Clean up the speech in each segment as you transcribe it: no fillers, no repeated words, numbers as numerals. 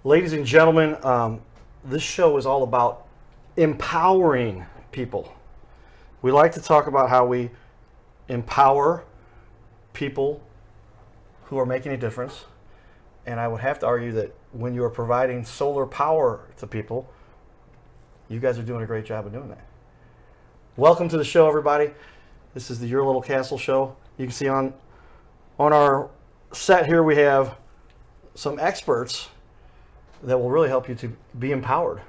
Ladies and gentlemen, this show is all about empowering people. We like to talk about how we empower people who are making a difference. And I would have to argue that when you are providing solar power to people, you guys are doing a great job of doing that. Welcome to the show, everybody. This is the Your Little Castle show. You can see on our set here we have some experts that will really help you to be empowered.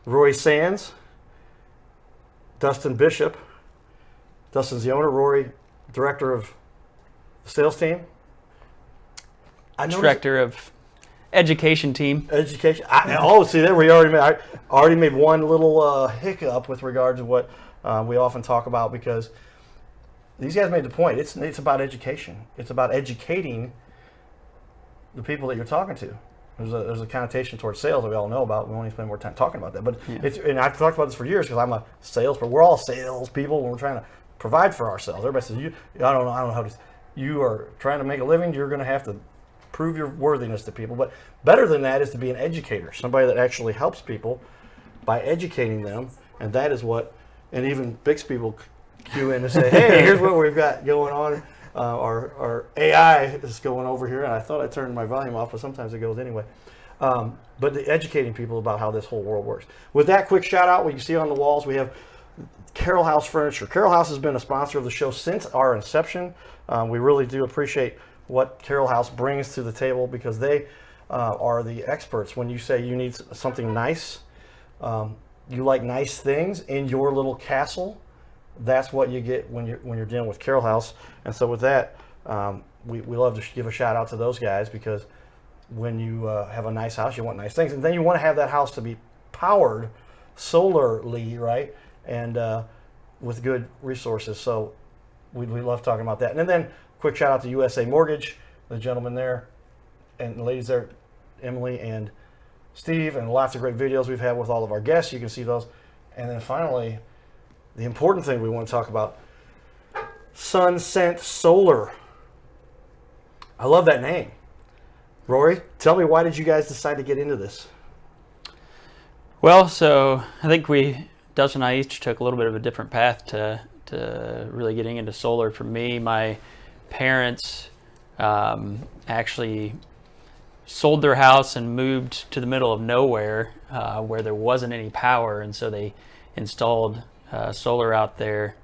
Rory Sands, Dustin Bishop. Dustin's the owner. Rory, director of the sales team. Director of education team. Education. See, there we already made one little hiccup with regard to what we often talk about, because these guys made the point. It's about education. It's about educating the people that you're talking to. There's a connotation towards sales that we all know about. We won't spend more time talking about that. But and I've talked about this for years because I'm a salesperson. We're all salespeople when we're trying to provide for ourselves. Everybody says, I don't know how to. You are trying to make a living. You're going to have to prove your worthiness to people. But better than that is to be an educator, somebody that actually helps people by educating them. And that is what, and even Bixby will cue in to say, hey, here's what we've got going on. Our AI is going over here, and I thought I turned my volume off, but sometimes it goes anyway. But educating people about how this whole world works. With that quick shout out, what you see on the walls, we have Carroll House Furniture. Carroll House has been a sponsor of the show since our inception. We really do appreciate what Carroll House brings to the table, because they are the experts. When you say you need something nice, you like nice things in your little castle, that's what you get when you're dealing with Carroll House. And so with that, we love to give a shout out to those guys, because when you have a nice house, you want nice things, and then you want to have that house to be powered solarly, right? And with good resources. So we love talking about that. And then quick shout out to USA Mortgage, the gentleman there and the ladies there, Emily and Steve, and lots of great videos we've had with all of our guests. You can see those. And then finally, the important thing we want to talk about, Sunsent Solar. I love that name. Rory, tell me, why did you guys decide to get into this? Well, so I think Dustin and I each took a little bit of a different path to really getting into solar. For me, my parents actually sold their house and moved to the middle of nowhere where there wasn't any power, and so they installed solar out there.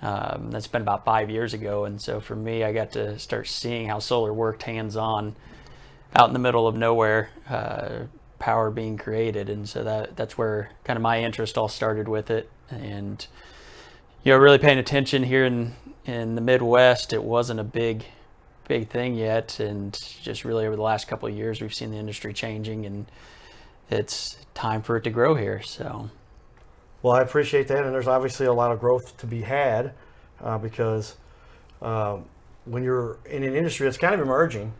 That's been about 5 years ago, and so for me, I got to start seeing how solar worked hands-on out in the middle of nowhere, power being created, and so that's where kind of my interest all started with it. And really paying attention here in the Midwest, it wasn't a big thing yet, and just really over the last couple of years, we've seen the industry changing, and it's time for it to grow here. So. Well, I appreciate that, and there's obviously a lot of growth to be had because when you're in an industry that's kind of emerging,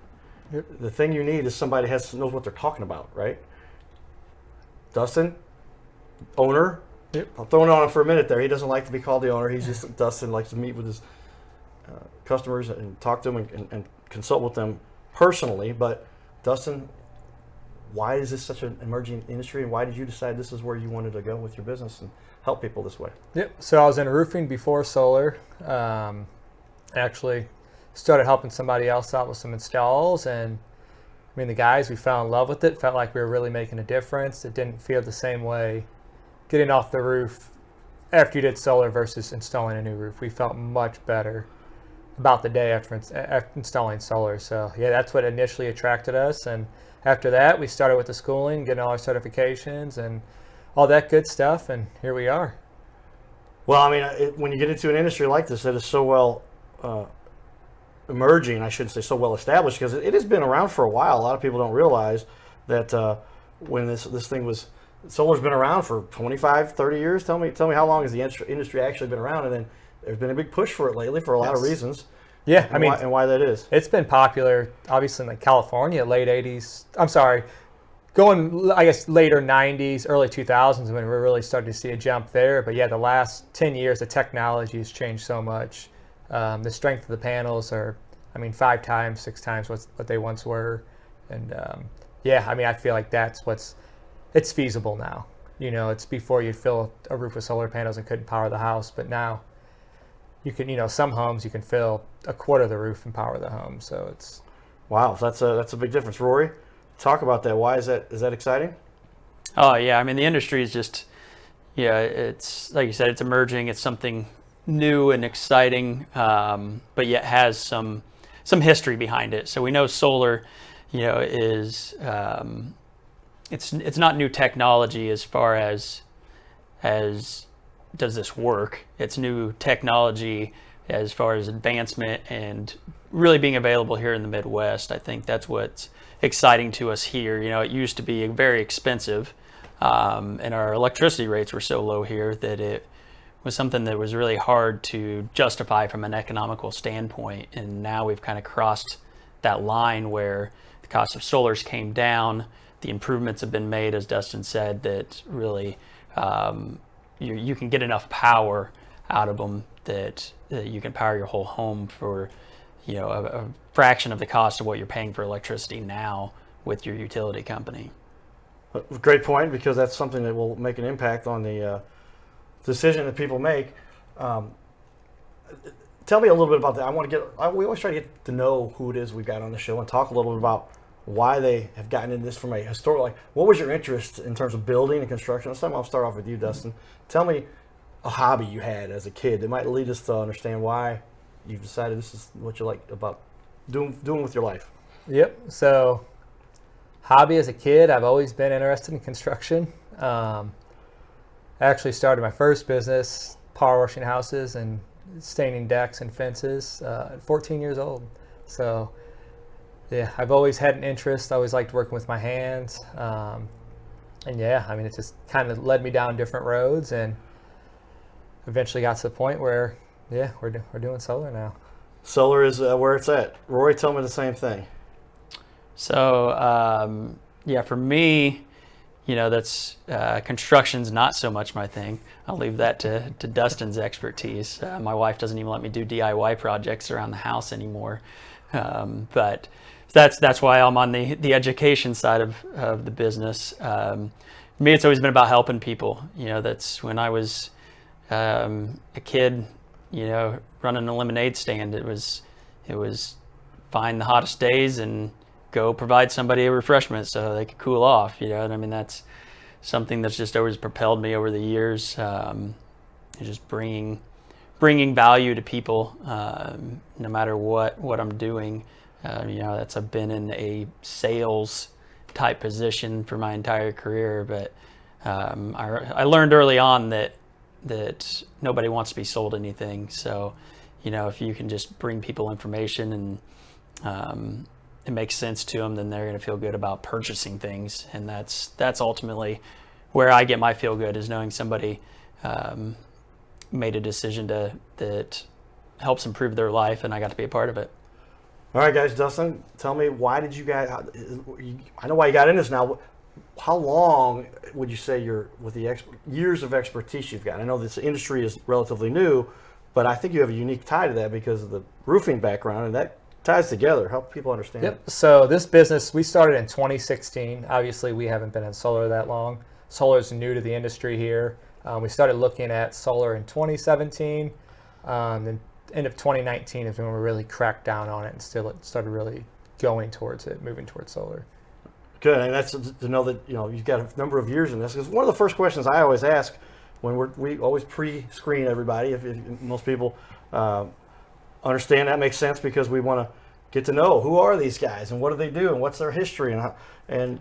the thing you need is somebody knows what they're talking about, right? Dustin, owner. Yep. I'll throw it on him for a minute there. He doesn't like to be called the owner. He's just Dustin likes to meet with his customers and talk to them and consult with them personally. But Dustin, why is this such an emerging industry, and why did you decide this is where you wanted to go with your business and help people this way? Yep. So I was in roofing before solar. Actually started helping somebody else out with some installs, and the guys, we fell in love with it, felt like we were really making a difference. It didn't feel the same way getting off the roof after you did solar versus installing a new roof. We felt much better about the day after installing solar. So yeah, that's what initially attracted us. And after that, we started with the schooling, getting all our certifications and all that good stuff, and here we are. Well, when you get into an industry like this that is so well emerging, I shouldn't say so well established, because it has been around for a while. A lot of people don't realize that when this thing was, solar's been around for 25, 30 years. Tell me how long has the industry actually been around? And then there's been a big push for it lately for a lot of reasons. Yeah, and why that is. It's been popular, obviously, in like California, late 80s. I'm sorry, going, I guess, later 90s, early 2000s when we really started to see a jump there. But yeah, the last 10 years, the technology has changed so much. The strength of the panels are, 5 times, 6 times what they once were. And yeah, I mean, I feel like it's feasible now. It's before you'd fill a roof with solar panels and couldn't power the house, but now you can, some homes you can fill a quarter of the roof and power the home. So it's Wow, that's a big difference. Rory, talk about that. Why is that exciting? Oh yeah, I mean the industry is just, yeah, it's like you said, it's emerging. It's something new and exciting, but yet has some history behind it. So we know solar, is it's not new technology as far as does this work. It's new technology as far as advancement and really being available here in the Midwest. I think that's what's exciting to us here. It used to be very expensive, and our electricity rates were so low here that it was something that was really hard to justify from an economical standpoint. And now we've kind of crossed that line where the cost of solars came down. The improvements have been made, as Dustin said, that really you can get enough power out of them that you can power your whole home for a fraction of the cost of what you're paying for electricity now with your utility company. Great point, because that's something that will make an impact on the decision that people make. Tell me a little bit about that. We always try to get to know who it is we've got on the show and talk a little bit about why they have gotten into this from a historical, like what was your interest in terms of building and construction? This time I'll start off with you, Dustin. Tell me a hobby you had as a kid that might lead us to understand why you've decided this is what you like about doing with your life. Yep. So hobby as a kid, I've always been interested in construction. I actually started my first business, power washing houses and staining decks and fences at 14 years old. So yeah, I've always had an interest. I always liked working with my hands. And yeah, I mean, it just kind of led me down different roads and eventually got to the point where, yeah, we're doing solar now. Solar is where it's at. Roy, tell me the same thing. So, yeah, for me, that's construction's not so much my thing. I'll leave that to Dustin's expertise. My wife doesn't even let me do DIY projects around the house anymore. But that's why I'm on the education side of the business. For me, it's always been about helping people. That's when I was a kid, running a lemonade stand. It was find the hottest days and go provide somebody a refreshment so they could cool off. And I mean, that's something that's just always propelled me over the years. Just bringing value to people, no matter what I'm doing. I've been in a sales type position for my entire career, but I learned early on that nobody wants to be sold anything. So, if you can just bring people information and it makes sense to them, then they're going to feel good about purchasing things. And that's ultimately where I get my feel good, is knowing somebody made a decision that helps improve their life, and I got to be a part of it. All right, guys. Dustin, tell me, why did you guys? I know why you got in this now. How long would you say you're with the years of expertise you've got? I know this industry is relatively new, but I think you have a unique tie to that because of the roofing background, and that ties together. Help people understand. Yep. So this business, we started in 2016. Obviously, we haven't been in solar that long. Solar is new to the industry here. We started looking at solar in 2017. Then end of 2019 is when we really cracked down on it, and still it started really going towards it, moving towards solar. Good, and that's to know that you've got a number of years in this. Because one of the first questions I always ask when we always pre-screen everybody, if most people understand that makes sense, because we want to get to know who are these guys and what do they do and what's their history, and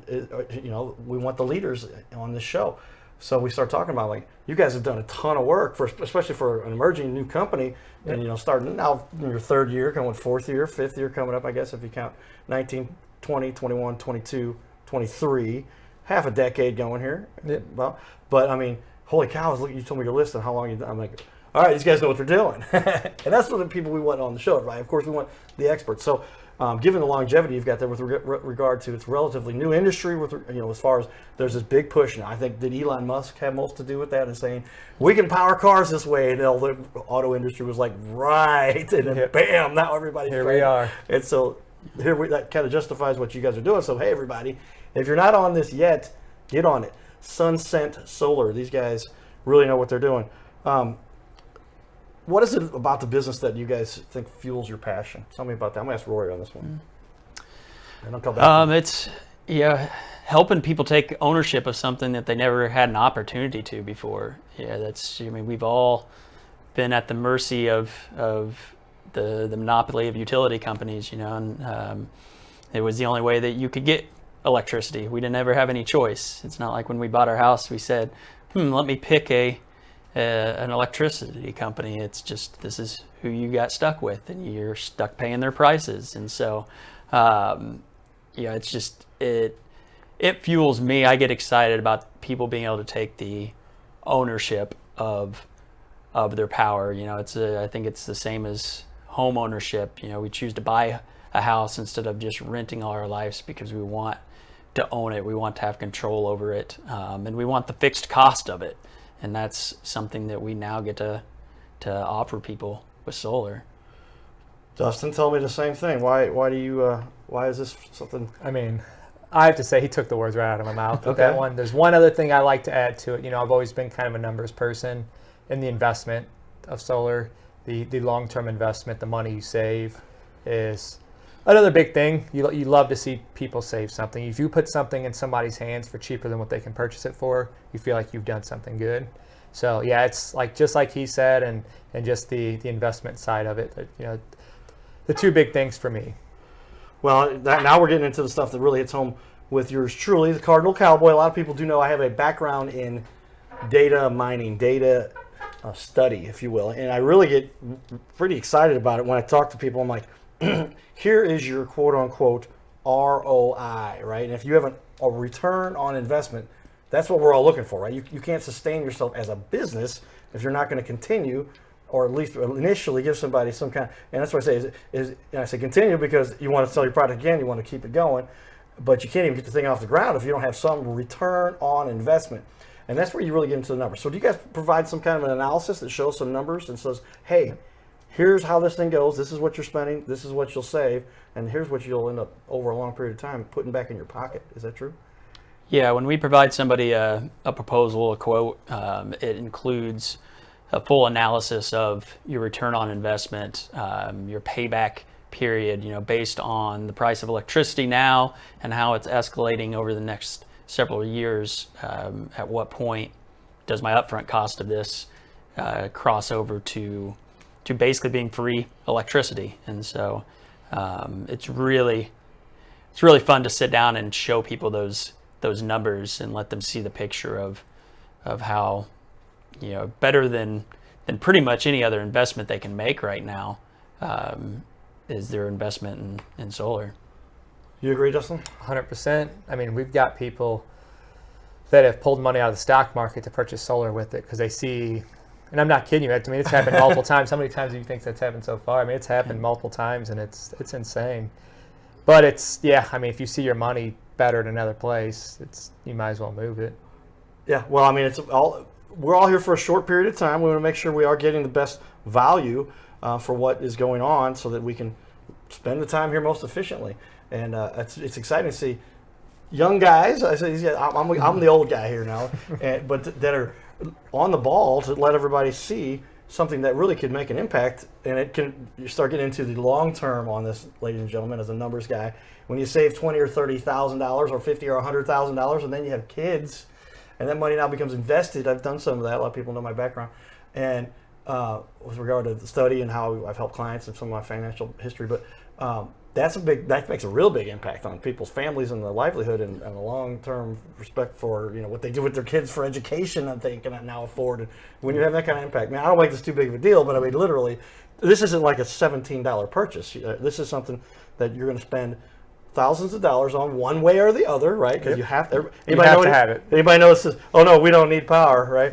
we want the leaders on this show. So we start talking about, like, you guys have done a ton of work especially for an emerging new company, and starting now in your third year, going fourth year, fifth year coming up, I guess, if you count 19, 20, 21, 22, 23, half a decade going here. Yep. Well, but I mean, holy cow! Look, you told me your list and how long you've done. I'm like, all right, these guys know what they're doing, and that's what the people we want on the show, right? Of course, we want the experts. So, given the longevity you've got there with regard to its relatively new industry, with as far as there's this big push now. I think, did Elon Musk have most to do with that, and saying we can power cars this way, and the auto industry was like, right, and then bam, now everybody's here. We are, and so that kind of justifies what you guys are doing. So hey, everybody, If you're not on this yet, get on it. Sunsent Solar. These guys really know what they're doing. What is it about the business that you guys think fuels your passion? Tell me about that. I'm going to ask Rory on this one. And I'll come back to you. It's helping people take ownership of something that they never had an opportunity to before. We've all been at the mercy of the monopoly of utility companies, and it was the only way that you could get electricity. We didn't ever have any choice. It's not like when we bought our house, we said, let me pick an electricity company. It's just, this is who you got stuck with, and you're stuck paying their prices. And so, it's just, it fuels me. I get excited about people being able to take the ownership of their power. I think it's the same as home ownership. We choose to buy a house instead of just renting all our lives because we want to own it. We want to have control over it, and we want the fixed cost of it. And that's something that we now get to offer people with solar. Dustin, tell me the same thing. Why is this something? I mean, I have to say he took the words right out of my mouth with Okay. that one. There's one other thing I like to add to it. I've always been kind of a numbers person in the investment of solar. The long-term investment, the money you save is another big thing. You love to see people save something. If you put something in somebody's hands for cheaper than what they can purchase it for, you feel like you've done something good. So yeah, it's just like he said, and just the investment side of it. The two big things for me. Well, now we're getting into the stuff that really hits home with yours truly, the Cardinal Cowboy. A lot of people do know I have a background in data mining, data study, if you will. And I really get pretty excited about it when I talk to people. I'm like, here is your quote-unquote ROI, right? And if you have a return on investment, that's what we're all looking for, right? You can't sustain yourself as a business if you're not going to continue, or at least initially give somebody some kind of, and that's what I say and I say continue because you want to sell your product again, you want to keep it going, but you can't even get the thing off the ground if you don't have some return on investment. And that's where you really get into the numbers. So do you guys provide some kind of an analysis that shows some numbers and says, hey, here's how this thing goes, this is what you're spending, this is what you'll save, and here's what you'll end up over a long period of time putting back in your pocket. Is that true? Yeah, when we provide somebody a proposal, a quote, it includes a full analysis of your return on investment, your payback period, based on the price of electricity now and how it's escalating over the next several years. At what point does my upfront cost of this cross over to basically being free electricity? And so it's really fun to sit down and show people those numbers and let them see the picture of how better than pretty much any other investment they can make right now is their investment in solar. You agree, Justin? 100%. I mean, we've got people that have pulled money out of the stock market to purchase solar with it because they see, and I'm not kidding you, I mean, it's happened multiple times. How many times do you think that's happened so far? I mean, it's happened multiple times, and it's insane. But I mean, if you see your money better at another place, you might as well move it. Yeah, well, I mean, we're all here for a short period of time. We want to make sure we are getting the best value for what is going on so that we can spend the time here most efficiently. And it's exciting to see young guys. I'm the old guy here now, but that are on the ball to let everybody see something that really could make an impact. And you start getting into the long term on this, ladies and gentlemen, as a numbers guy. When you save $20,000 or $30,000 or $50,000 or $100,000, and then you have kids, and that money now becomes invested. I've done some of that. A lot of people know my background, and with regard to the study and how I've helped clients and some of my financial history, but. That makes a real big impact on people's families and their livelihood and a long-term respect for what they do with their kids for education that they can now afford. And when you have that kind of impact, I don't make this too big of a deal, but I mean literally, this isn't like a $17 purchase. This is something that you're going to spend thousands of dollars on one way or the other, right? Because you have to. Have it. Anybody notices? Oh no, we don't need power, right?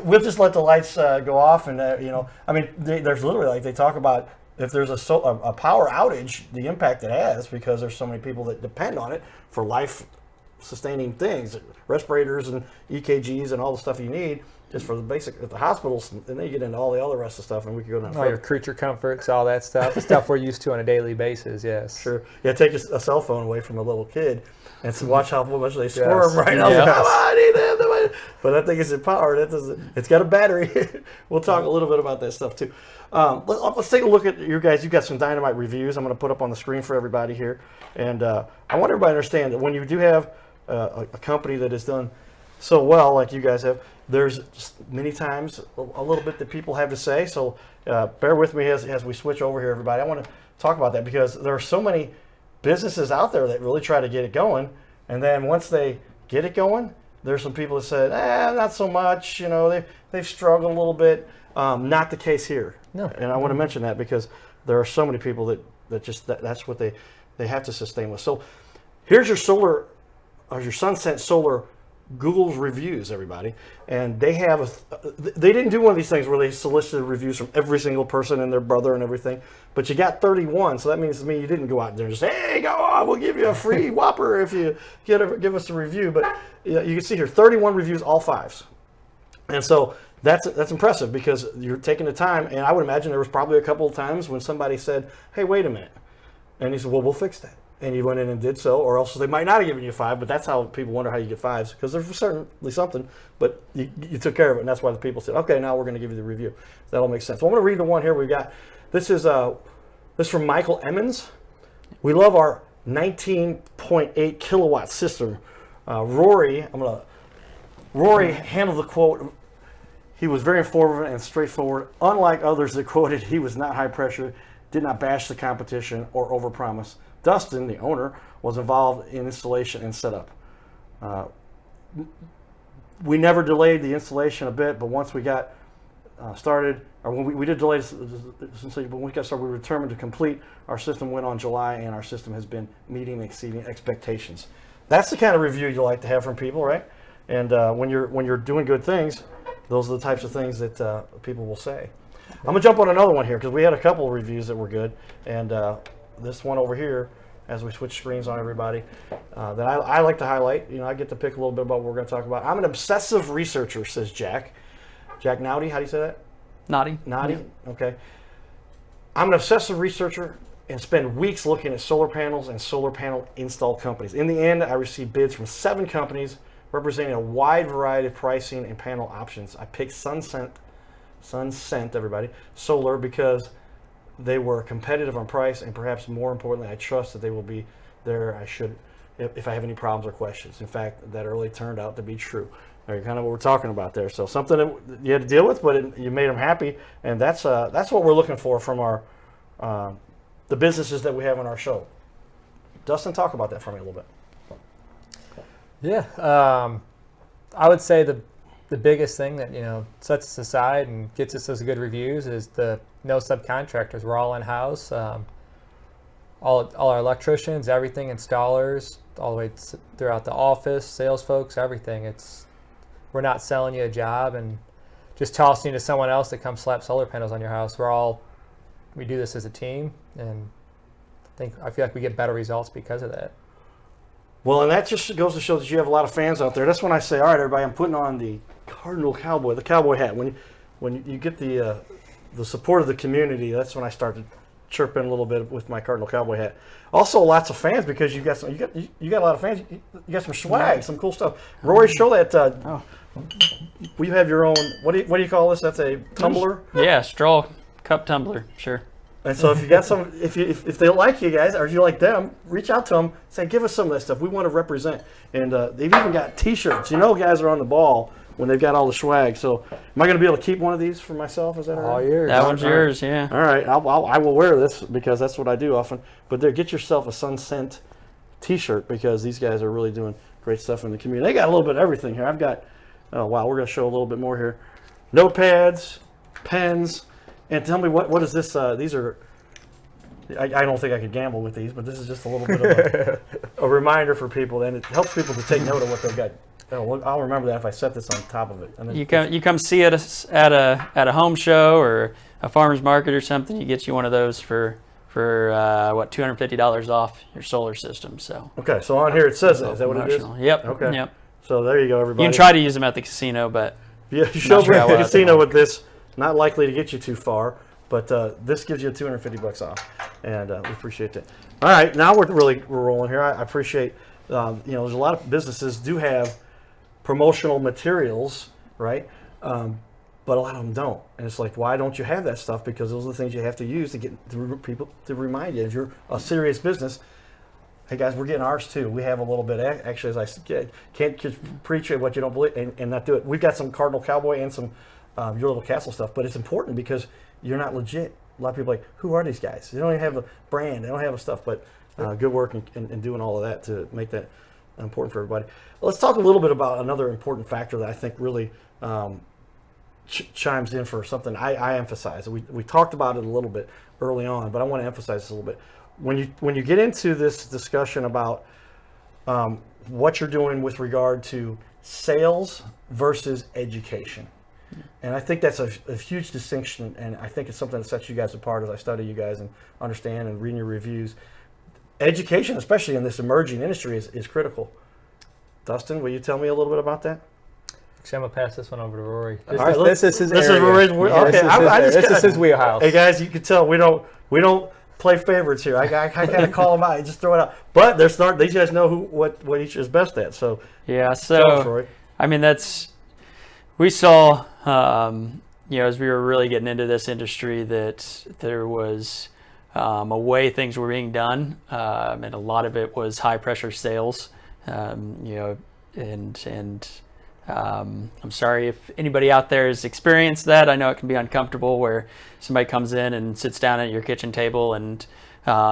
We'll just let the lights go off, and I mean, there's literally like they talk about. If there's a power outage, the impact it has because there's so many people that depend on it for life sustaining things, respirators and EKGs and all the stuff you need just for the basic at the hospitals, and then you get into all the other rest of stuff, and we could go down. All your creature comforts, all that stuff, the stuff we're used to on a daily basis. Yes. Sure. Yeah, take a cell phone away from a little kid and watch how much they squirm right now. Yes. I need that. But that thing isn't powered. It's got a battery. We'll talk a little bit about that stuff too. Let's take a look at you guys. You've got some dynamite reviews I'm going to put up on the screen for everybody here. And I want everybody to understand that when you do have a company that has done so well like you guys have, there's just many times a little bit that people have to say. So bear with me as we switch over here, everybody. I want to talk about that because there are so many businesses out there that really try to get it going. And then once they get it going, there's some people that said, not so much. You know, they've struggled a little bit. Not the case here. No. And I want to mention that because there are so many people that just that's what they have to sustain with. So here's your Sunsent Solar Google's reviews, everybody, and they have they didn't do one of these things where they solicited reviews from every single person and their brother and everything, but you got 31, so that means to me you didn't go out there and just say, hey, go on, we'll give you a free Whopper if you give us a review. But you can see here 31 reviews, all 5s, and so that's impressive because you're taking the time. And I would imagine there was probably a couple of times when somebody said, hey, wait a minute, and he said, well, we'll fix that. And you went in and did so, or else they might not have given you a 5, but that's how people wonder how you get 5s, because there's certainly something, but you took care of it, and that's why the people said, okay, now we're going to give you the review. That all makes sense. So I'm going to read the one here we've got. This is from Michael Emmons. We love our 19.8 kilowatt system. Rory handled the quote. He was very informative and straightforward. Unlike others that quoted, he was not high pressure, did not bash the competition or overpromise. Dustin, the owner, was involved in installation and setup. We never delayed the installation a bit, but once we got started, or when we did delay the installation, but when we got started, we were determined to complete. Our system went on July, and our system has been meeting and exceeding expectations. That's the kind of review you like to have from people, right? And when you're doing good things, those are the types of things that people will say. I'm gonna jump on another one here because we had a couple of reviews that were good, and this one over here, as we switch screens on everybody, that I like to highlight. You know, I get to pick a little bit about what we're going to talk about. I'm an obsessive researcher, says Jack. Jack Nowdy, how do you say that? Naughty. Nowdy, okay. I'm an obsessive researcher and spend weeks looking at solar panels and solar panel install companies. In the end, I received bids from 7 companies representing a wide variety of pricing and panel options. I picked Sunsent, everybody, Solar because they were competitive on price, and perhaps more importantly, I trust that they will be there. If I have any problems or questions. In fact, that really turned out to be true. Kind of what we're talking about there. So something that you had to deal with, but you made them happy, and that's what we're looking for from our the businesses that we have on our show. Dustin, talk about that for me a little bit. Yeah, I would say the biggest thing that sets us aside and gets us those good reviews is the no subcontractors. We're all in house. All our electricians, everything, installers, all the way throughout the office, sales folks, everything. We're not selling you a job and just tossing you to someone else that comes slap solar panels on your house. We do this as a team, and I feel like we get better results because of that. Well, and that just goes to show that you have a lot of fans out there. That's when I say, all right, everybody, I'm putting on the the cowboy hat. When you get the support of the community, that's when I start to chirp in a little bit with my Cardinal Cowboy hat. Also, lots of fans because you got a lot of fans. You got some swag, some cool stuff. Rory, show that. We have your own. What do you call this? That's a tumbler. Yeah, straw cup tumbler. Sure. And so if you got some, if they like you guys or if you like them, reach out to them. Say, give us some of that stuff. We want to represent. And they've even got T-shirts. Guys are on the ball when they've got all the swag. So, am I going to be able to keep one of these for myself? Is that all right? All yours. That one's yours, yeah. All right, I will wear this because that's what I do often. But get yourself a Sunsent T-shirt because these guys are really doing great stuff in the community. They got a little bit of everything here. I've got, we're going to show a little bit more here. Notepads, pens, and tell me what is this? These are. I don't think I could gamble with these, but this is just a little bit of a reminder for people, and it helps people to take note of what they've got. I'll remember that if I set this on top of it. And then you come see it at a home show or a farmer's market or something. You get you one of those for for $250 off your solar system. So Okay, so on here it says that. Is that what it is? promotional. Yep. Okay. Yep. So there you go, You everybody. can try to use them at the casino, but Yeah, you show up sure at how the well casino that's with this, not likely to get you too far, but this gives you $250 off, and we appreciate that. All right, now we're rolling here. I appreciate, there's a lot of businesses do have promotional materials, right? But a lot of them don't, and it's like, why don't you have that stuff? Because those are the things you have to use to get people to remind you. If you're a serious business, hey guys, we're getting ours too. We have a little bit. Actually, as I said, can't just preach what you don't believe and not do it. We've got some Cardinal Cowboy and some Your Little Castle stuff, but it's important because you're not legit. A lot of people are like, who are these guys? They don't even have a brand. They don't have a stuff, but good work in doing all of that to make that important for everybody. Let's talk a little bit about another important factor that I think really chimes in for something I emphasize. We talked about it a little bit early on, but I want to emphasize this a little bit. When you get into this discussion about what you're doing with regard to sales versus education, and I think that's a huge distinction, and I think it's something that sets you guys apart as I study you guys and understand and reading your reviews. Education, especially in this emerging industry, is critical. Dustin, will you tell me a little bit about that? Actually, I'm going to pass this one over to Rory. This is his area. Rory's, Okay, this is his wheelhouse. Hey guys, you can tell we don't play favorites here. I kind of call them out. I just throw it out. But these guys know what each is best at. So yeah. tell us, Rory. I mean, we saw as we were really getting into this industry that there was a way things were being done, and a lot of it was high pressure sales. I'm sorry if anybody out there has experienced that. I know it can be uncomfortable where somebody comes in and sits down at your kitchen table and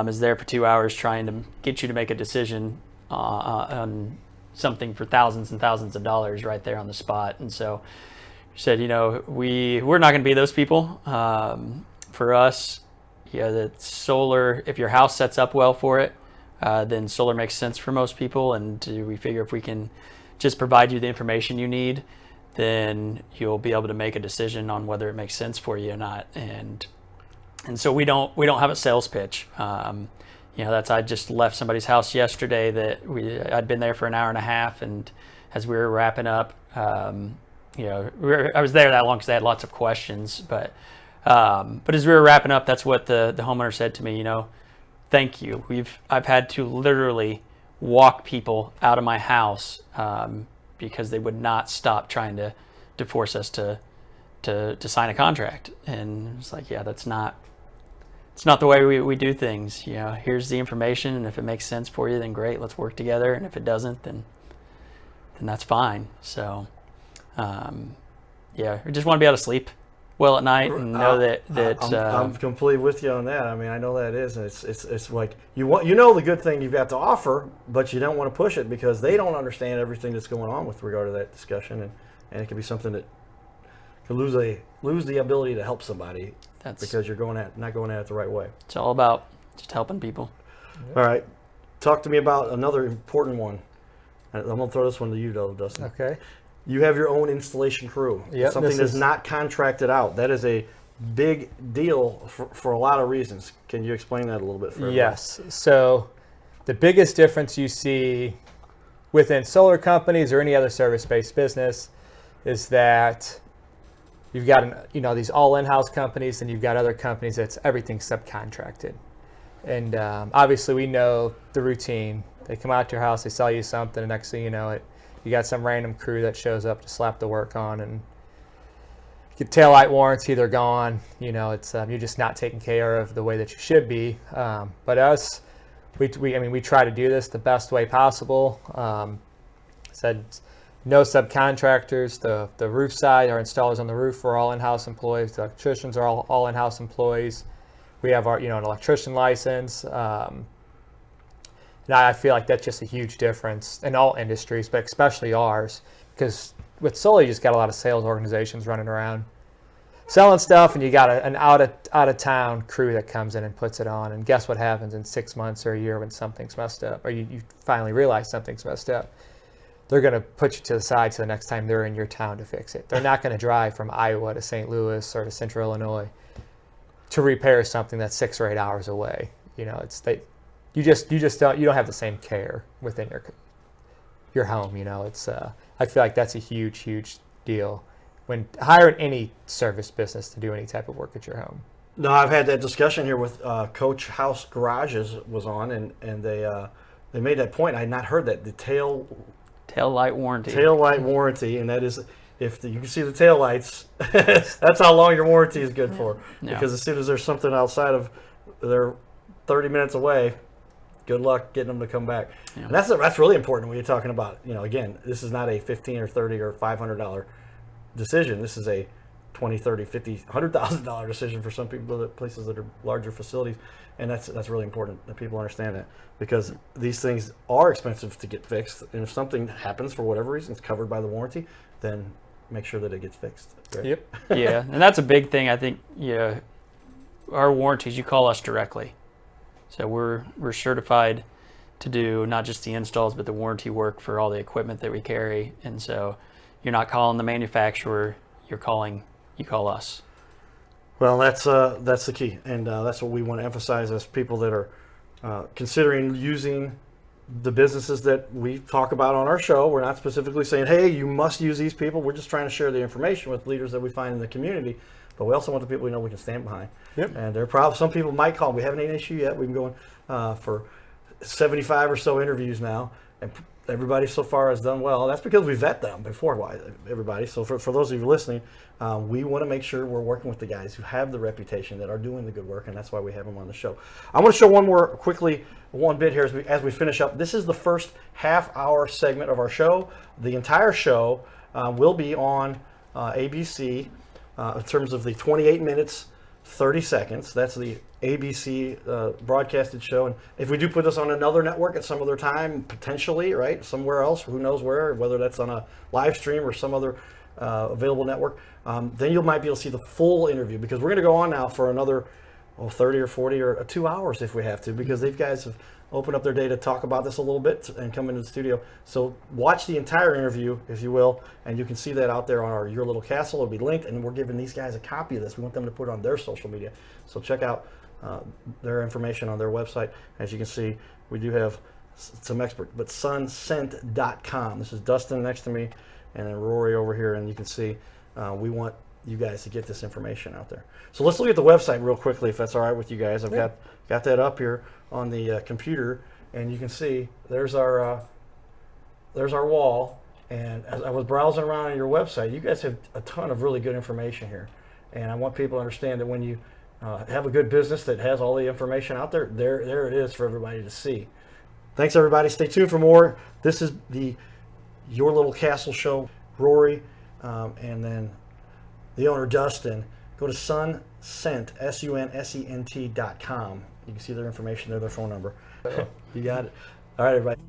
is there for 2 hours trying to get you to make a decision on something for thousands and thousands of dollars right there on the spot. And so you said, we're not going to be those people. For us, that solar, if your house sets up well for it, then solar makes sense for most people. And we figure if we can just provide you the information you need, then you'll be able to make a decision on whether it makes sense for you or not. And so we don't have a sales pitch. I just left somebody's house yesterday that I'd been there for an hour and a half, and as we were wrapping up, I was there that long because they had lots of questions. But as we were wrapping up, that's what the homeowner said to me. Thank you. I've had to literally walk people out of my house because they would not stop trying to force us to sign a contract. And it's like, it's not the way we do things. Here's the information, and if it makes sense for you, then great, let's work together. And if it doesn't, then that's fine. So we just want to be able to sleep well at night and know that I'm completely with you on that. I mean, I know that is, and it's like you the good thing you've got to offer, but you don't want to push it because they don't understand everything that's going on with regard to that discussion, and it can be something that could lose the ability to help somebody because you're not going at it the right way. It's all about just helping people. All right, talk to me about another important one. I'm gonna throw this one to you, though, Dustin. Okay. You have your own installation crew. Yep, something that's not contracted out. That is a big deal for a lot of reasons. Can you explain that a little bit further? Yes. So the biggest difference you see within solar companies or any other service-based business is that you've got these all in-house companies, and you've got other companies that's everything subcontracted. And obviously we know the routine. They come out to your house, they sell you something, and next thing you know, you got some random crew that shows up to slap the work on, and your taillight warranty, they're gone. It's you're just not taken care of the way that you should be. But us, we try to do this the best way possible. Said no subcontractors. The roof side, our installers on the roof are all in-house employees. The electricians are all in-house employees. We have our an electrician license. And I feel like that's just a huge difference in all industries, but especially ours, because with solar, you just got a lot of sales organizations running around selling stuff, and you got an out of town crew that comes in and puts it on. And guess what happens in 6 months or a year when something's messed up, or you finally realize something's messed up? They're going to put you to the side so the next time they're in your town to fix it. They're not going to drive from Iowa to St. Louis or to Central Illinois. to repair something that's 6 or 8 hours away. You just don't have the same care within your home. It's I feel like that's a huge deal when hiring any service business to do any type of work at your home. No, I've had that discussion here with Coach House Garages was on, and they made that point. I had not heard that the tail light warranty. Tail light warranty, and that is if you can see the tail lights, that's how long your warranty is good for. Yeah. Because as soon as there's something outside of they're 30 minutes away, good luck getting them to come back. Yeah. And that's really important when you're talking about, again, this is not a $15 or $30 or $500 decision. This is a $20, $30, $50, $100,000 decision for some people, places that are larger facilities, and that's really important that people understand that, because these things are expensive to get fixed, and if something happens for whatever reason, it's covered by the warranty, then make sure that it gets fixed. Right? Yep. Yeah, and that's a big thing. I think our warranties, you call us directly, so we're certified to do not just the installs but the warranty work for all the equipment that we carry, and so you're not calling the manufacturer, you call us. Well, that's the key, and that's what we want to emphasize as people that are considering using the businesses that we talk about on our show. We're not specifically saying, hey, you must use these people. We're just trying to share the information with leaders that we find in the community, but we also want the people we know we can stand behind. Yep. And there are probably some people might call. We haven't had an issue yet. We've been going for 75 or so interviews now, and everybody so far has done well. That's because we vet them before, everybody. So for those of you listening, we want to make sure we're working with the guys who have the reputation, that are doing the good work, and that's why we have them on the show. I want to show one bit here as we finish up. This is the first half-hour segment of our show. The entire show will be on ABC in terms of the 28 minutes, 30 seconds. That's the ABC broadcasted show. And if we do put this on another network at some other time, potentially, right, somewhere else, who knows where, whether that's on a live stream or some other available network, then you might be able to see the full interview, because we're going to go on now for another 30 or 40 or 2 hours if we have to, because these guys have opened up their day to talk about this a little bit and come into the studio. So watch the entire interview, if you will, and you can see that out there on our Your Little Castle. It'll be linked, and we're giving these guys a copy of this. We want them to put it on their social media. So check out their information on their website. As you can see, we do have some experts, but sunsent.com. This is Dustin next to me, and then Rory over here, and you can see we want you guys to get this information out there. So let's look at the website real quickly, if that's all right with you guys. I've got that up here on the computer, and you can see there's our wall. And as I was browsing around on your website, you guys have a ton of really good information here, and I want people to understand that when you have a good business that has all the information out there, there it is for everybody to see. Thanks, everybody. Stay tuned for more. This is the Your Little Castle show. Rory, and then the owner, Dustin. Go to Sunsent, SUNSENT.com. You can see their information there, their phone number. You got it. All right, everybody.